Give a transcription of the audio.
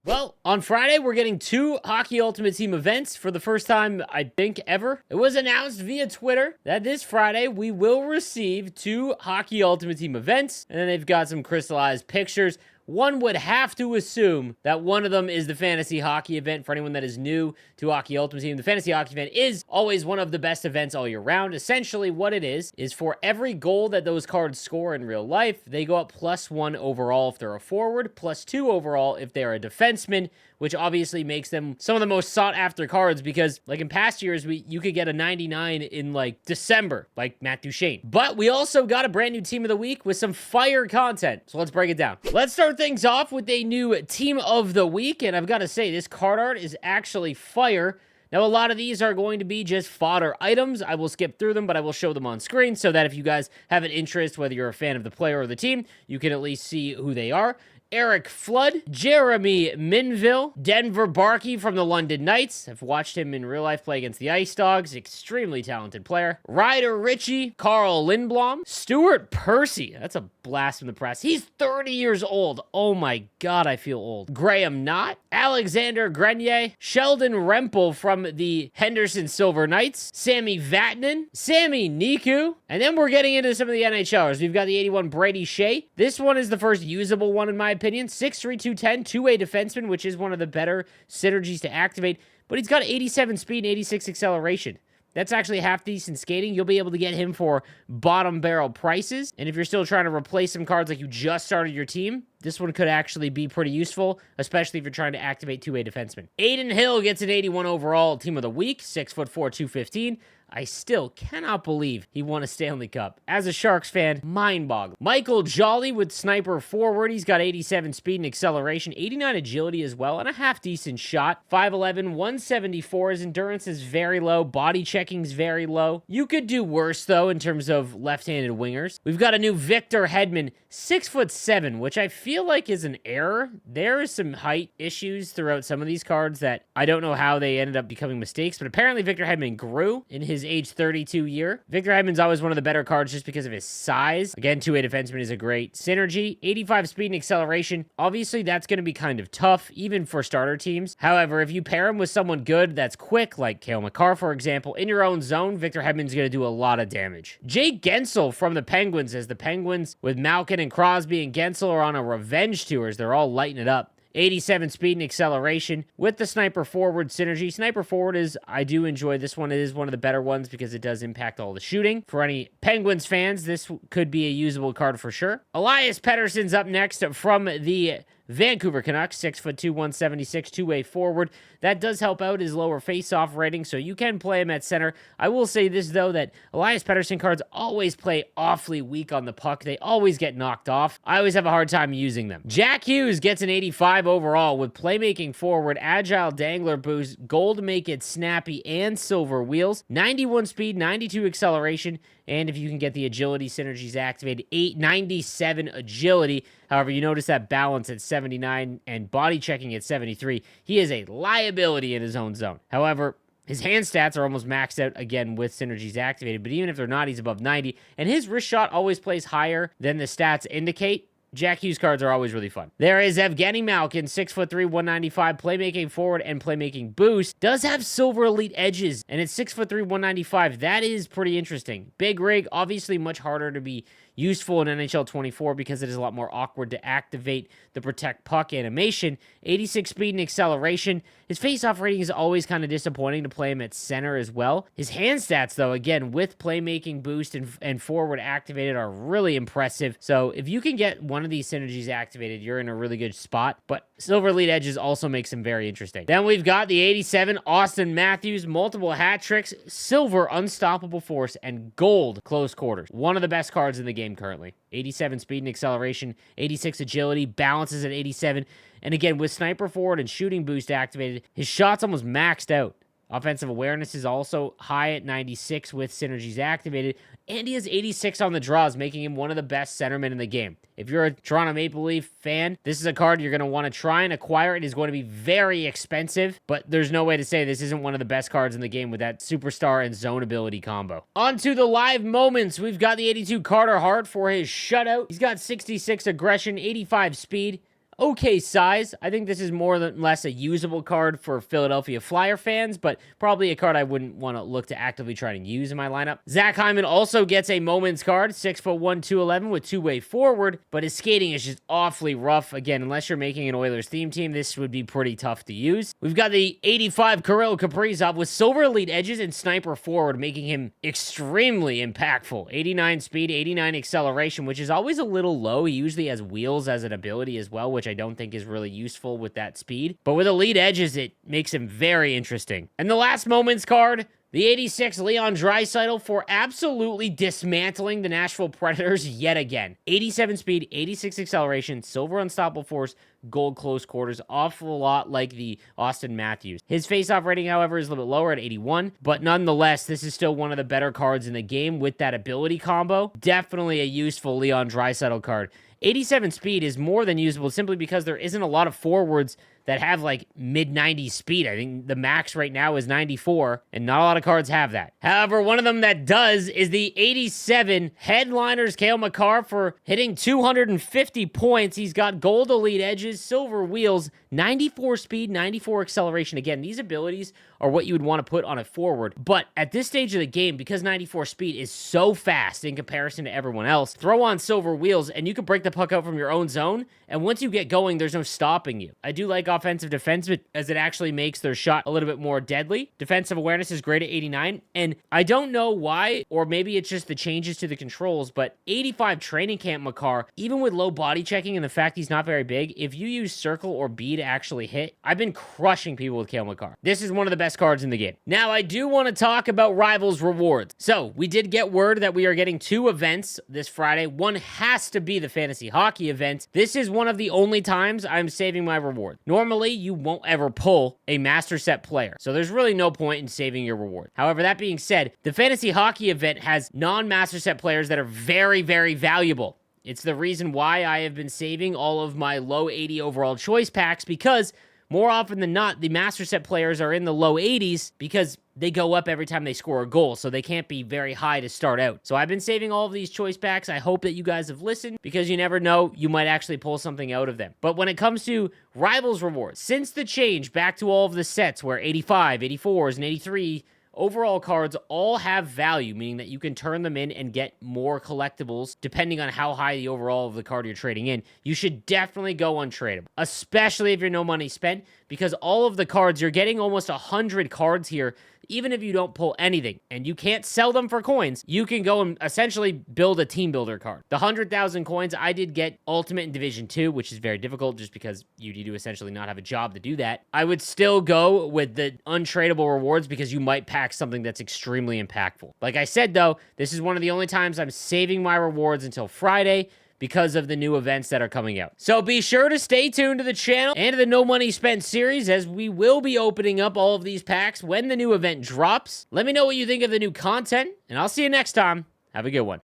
Well, on Friday, we're getting 2 Hockey Ultimate Team events for the first time, I think, ever. It was announced via Twitter that this Friday, we will receive 2 Hockey Ultimate Team events, and then they've got some crystallized pictures. One would have to assume that one of them is the Fantasy Hockey event. For anyone that is new to Hockey Ultimate Team, the Fantasy Hockey event is always one of the best events all year round. Essentially, what it is for every goal that those cards score in real life, they go up +1 overall if they're a forward, +2 overall if they're a defenseman, which obviously makes them some of the most sought-after cards because, like in past years, you could get a 99 in, like, December, like Matt Duchene. But we also got a brand new Team of the Week with some fire content, so let's break it down. Let's start things off with a new Team of the Week, and I've got to say, this card art is actually fire. Now, a lot of these are going to be just fodder items. I will skip through them, but I will show them on screen so that if you guys have an interest, whether you're a fan of the player or the team, you can at least see who they are. Eric Flood, Jeremy Minville, Denver Barkey from the London Knights. I've watched him in real life play against the Ice Dogs. Extremely talented player. Ryder Ritchie, Carl Lindblom, Stuart Percy. That's a blast from the press. He's 30 years old. Oh my God, I feel old. Graham Knott, Alexander Grenier, Sheldon Rempel from the Henderson Silver Knights, Sammy Vatanen, Sammy Niku, and then we're getting into some of the NHLers. We've got the 81 Brady Shea. This one is the first usable one in my opinion. 6'3", 210, two-way defenseman, which is one of the better synergies to activate, but he's got 87 speed and 86 acceleration. That's actually half decent skating. You'll be able to get him for bottom barrel prices. And if you're still trying to replace some cards like you just started your team, this one could actually be pretty useful, especially if you're trying to activate two-way defensemen. Aiden Hill gets an 81 overall Team of the Week, 6'4", 215. I still cannot believe he won a Stanley Cup. As a Sharks fan, mind-boggling. Michael Jolly with sniper forward. He's got 87 speed and acceleration, 89 agility as well, and a half-decent shot. 5'11", 174. His endurance is very low. Body checking's very low. You could do worse, though, in terms of left-handed wingers. We've got a new Victor Hedman, 6'7", which I feel like is an error. There is some height issues throughout some of these cards that I don't know how they ended up becoming mistakes, but apparently Victor Hedman grew in his age 32 year. Victor Hedman's always one of the better cards just because of his size. Again, two-way defenseman is a great synergy. 85 speed and acceleration. Obviously, that's going to be kind of tough, even for starter teams. However, if you pair him with someone good that's quick, like Cale Makar, for example, in your own zone, Victor Hedman's going to do a lot of damage. Jake Gensel from the Penguins, as the Penguins with Malkin and Crosby and Gensel are on a revenge tour as they're all lighting it up. 87 speed and acceleration with the sniper forward synergy. Sniper forward I do enjoy this one. It is one of the better ones because it does impact all the shooting. For any Penguins fans, this could be a usable card for sure. Elias Pettersson's up next from the Vancouver Canucks, 6'2", 176, two-way forward. That does help out his lower face-off rating, so you can play him at center. I will say this, though, that Elias Pettersson cards always play awfully weak on the puck. They always get knocked off. I always have a hard time using them. Jack Hughes gets an 85 overall with playmaking forward, agile dangler boost, gold make it snappy, and silver wheels. 91 speed, 92 acceleration, and if you can get the agility synergies activated, 97 agility. However, you notice that balance at 79 and body checking at 73. He is a liability in his own zone. However, his hand stats are almost maxed out, again, with synergies activated, but even if they're not, he's above 90, and his wrist shot always plays higher than the stats indicate. Jack Hughes cards are always really fun. There is Evgeny Malkin, 6'3", 195, playmaking forward and playmaking boost. Does have silver elite edges, and it's 6'3", 195. That is pretty interesting. Big rig, obviously much harder to be useful in NHL 24 because it is a lot more awkward to activate the protect puck animation. 86 speed and acceleration. His face-off rating is always kind of disappointing to play him at center as well. His hand stats, though, again, with playmaking boost and forward activated are really impressive. So if you can get one of these synergies activated, you're in a really good spot. But silver lead edges also makes him very interesting. Then we've got the 87 Auston Matthews, multiple hat tricks, silver unstoppable force, and gold close quarters. One of the best cards in the game currently. 87 speed and acceleration, 86 agility, balances at 87. And again, with sniper forward and shooting boost activated, his shot's almost maxed out. Offensive awareness is also high at 96 with synergies activated, and he has 86 on the draws, making him one of the best centermen in the game. If you're a Toronto Maple Leaf fan, this is a card you're going to want to try and acquire. It is going to be very expensive, but there's no way to say this isn't one of the best cards in the game with that superstar and zone ability combo. On to the live moments. We've got the 82 Carter Hart for his shutout. He's got 66 aggression, 85 speed, okay size. I think this is more or less a usable card for Philadelphia Flyer fans, but probably a card I wouldn't want to look to actively try and use in my lineup. Zach Hyman also gets a Moments card, 6'1", 211 with two-way forward, but his skating is just awfully rough. Again, unless you're making an Oilers theme team, this would be pretty tough to use. We've got the 85 Kirill Kaprizov with silver elite edges and sniper forward, making him extremely impactful. 89 speed, 89 acceleration, which is always a little low. He usually has wheels as an ability as well, which I don't think is really useful with that speed. But with elite edges, it makes him very interesting. And the last Moments card, the 86 Leon Draisaitl for absolutely dismantling the Nashville Predators yet again. 87 speed, 86 acceleration, silver unstoppable force, gold close quarters, awful lot like the Auston Matthews. His faceoff rating, however, is a little bit lower at 81, but nonetheless, this is still one of the better cards in the game with that ability combo. Definitely a useful Leon Draisaitl card. 87 speed is more than usable simply because there isn't a lot of forwards that have like mid-90s speed. I think the max right now is 94, and not a lot of cards have that. However, one of them that does is the 87 Headliners Cale Makar for hitting 250 points. He's got gold elite edges, silver wheels, 94 speed, 94 acceleration. Again, these abilities are what you would want to put on a forward. But at this stage of the game, because 94 speed is so fast in comparison to everyone else, throw on silver wheels and you can break the puck out from your own zone. And once you get going, there's no stopping you. I do like offensive defense, but as it actually makes their shot a little bit more deadly. Defensive awareness is great at 89. And I don't know why, or maybe it's just the changes to the controls, but 85 training camp Makar, even with low body checking and the fact he's not very big, if you use circle or B to actually hit, I've been crushing people with Cale Makar. This is one of the best cards in the game. Now, I do want to talk about Rivals rewards. So, we did get word that we are getting 2 events this Friday. One has to be the fantasy hockey event. This is one of the only times I'm saving my reward. Normally, you won't ever pull a master set player, so there's really no point in saving your reward. However, that being said, the fantasy hockey event has non-master set players that are very, very valuable. It's the reason why I have been saving all of my low 80 overall choice packs, because more often than not, the master set players are in the low 80s because they go up every time they score a goal, so they can't be very high to start out. So I've been saving all of these choice packs. I hope that you guys have listened, because you never know, you might actually pull something out of them. But when it comes to Rivals rewards, since the change back to all of the sets where 85, 84s, and 83 overall cards all have value, meaning that you can turn them in and get more collectibles depending on how high the overall of the card you're trading in, you should definitely go untradeable, especially if you're no money spent, because all of the cards, you're getting almost 100 cards here. Even if you don't pull anything and you can't sell them for coins, you can go and essentially build a team builder card. The 100,000 coins, I did get Ultimate in Division 2, which is very difficult just because you need to essentially not have a job to do that. I would still go with the untradeable rewards because you might pack something that's extremely impactful. Like I said, though, this is one of the only times I'm saving my rewards until Friday, because of the new events that are coming out. So be sure to stay tuned to the channel and to the No Money Spent series, as we will be opening up all of these packs when the new event drops. Let me know what you think of the new content, and I'll see you next time. Have a good one.